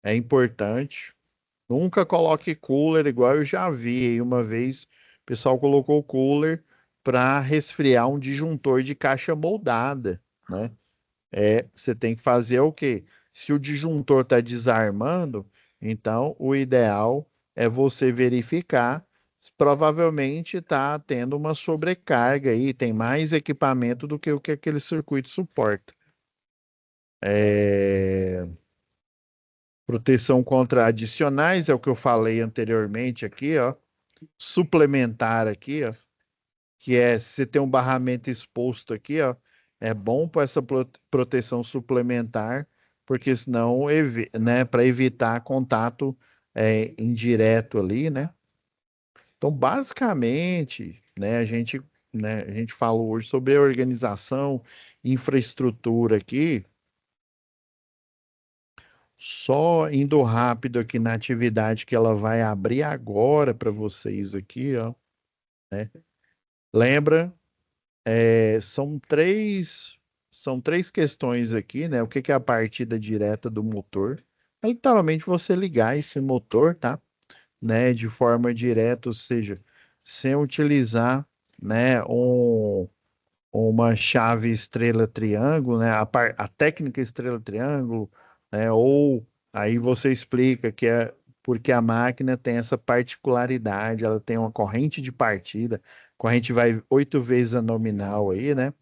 É importante. Nunca coloque cooler, igual eu já vi aí uma vez, o pessoal colocou cooler para resfriar um disjuntor de caixa moldada, né? Você tem que fazer o quê? Se o disjuntor está desarmando, então o ideal é você verificar se provavelmente está tendo uma sobrecarga aí, tem mais equipamento do que o que aquele circuito suporta. É, Proteção contra adicionais é o que eu falei anteriormente aqui, ó. Suplementar aqui, ó, que é se você tem um barramento exposto aqui, ó, é bom para essa proteção suplementar, porque senão, né, para evitar contato indireto ali, né? Então, basicamente, né, a gente falou hoje sobre a organização, infraestrutura aqui, só indo rápido aqui na atividade que ela vai abrir agora para vocês aqui, ó, né? Lembra? São três questões aqui, né? O que que é a partida direta do motor? É literalmente você ligar esse motor, tá? Né? De forma direta, ou seja, sem utilizar, né? Uma chave estrela-triângulo, né? A técnica estrela-triângulo, né? Ou aí você explica que é porque a máquina tem essa particularidade, ela tem uma corrente de partida, corrente vai 8 vezes a nominal aí, né?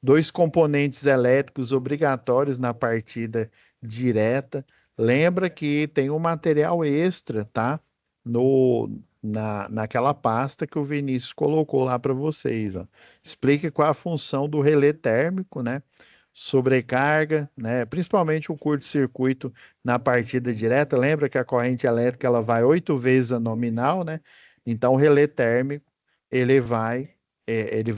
Dois componentes elétricos obrigatórios na partida direta. Lembra que tem um material extra, tá? Naquela pasta que o Vinícius colocou lá para vocês, ó. Explica qual a função do relé térmico, né? Sobrecarga, né? Principalmente o curto-circuito na partida direta. Lembra que a corrente elétrica ela vai 8 vezes a nominal, né? Então o relé térmico ele vai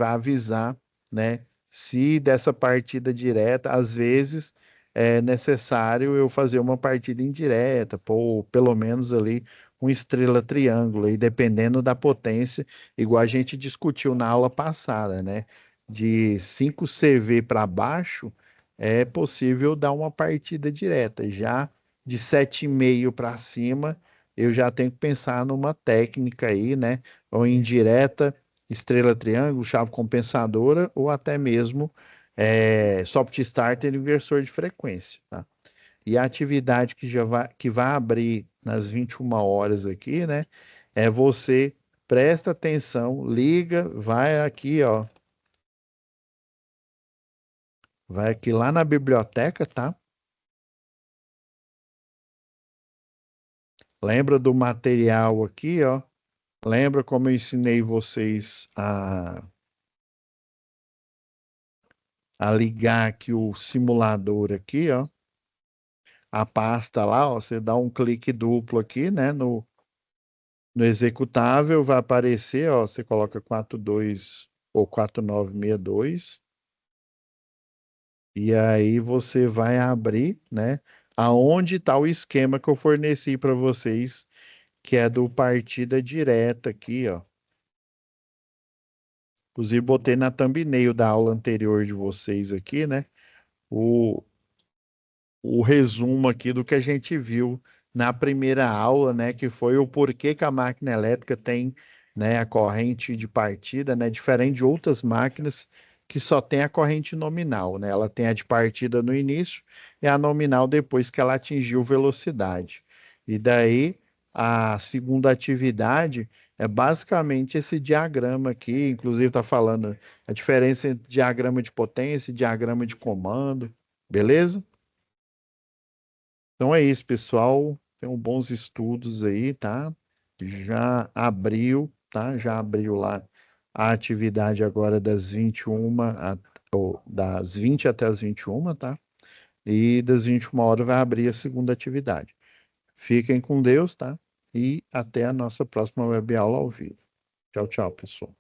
avisar, né? Se dessa partida direta, às vezes é necessário eu fazer uma partida indireta, ou pelo menos ali um estrela triângulo, e dependendo da potência, igual a gente discutiu na aula passada, né? De 5 CV para baixo, é possível dar uma partida direta. Já de 7,5 para cima, eu já tenho que pensar numa técnica aí, né? Ou indireta, estrela triângulo, chave compensadora, ou até mesmo soft starter e inversor de frequência, tá? E a atividade que vai abrir nas 21 horas aqui, né? Você presta atenção, liga, vai aqui lá na biblioteca, tá? Lembra do material aqui, ó? Lembra como eu ensinei vocês a ligar aqui o simulador aqui, ó? A pasta lá, ó, você dá um clique duplo aqui, né, no executável, vai aparecer, ó, você coloca 42 ou 4962 e aí você vai abrir, né, aonde está o esquema que eu forneci para vocês, que é do partida direta aqui, ó. Inclusive botei na thumbnail da aula anterior de vocês aqui, né, o, o resumo aqui do que a gente viu na primeira aula, né, que foi o porquê que a máquina elétrica tem, né, a corrente de partida, né, diferente de outras máquinas que só tem a corrente nominal, né? Ela tem a de partida no início e a nominal depois que ela atingiu velocidade. E daí a segunda atividade é basicamente esse diagrama aqui, inclusive está falando a diferença entre diagrama de potência e diagrama de comando, beleza? Então é isso, pessoal. Tenham bons estudos aí, tá? Já abriu, tá? Já abriu lá a atividade agora das 21 ou das 20 até as 21, tá? E das 21 horas vai abrir a segunda atividade. Fiquem com Deus, tá? E até a nossa próxima web aula ao vivo. Tchau, tchau, pessoal.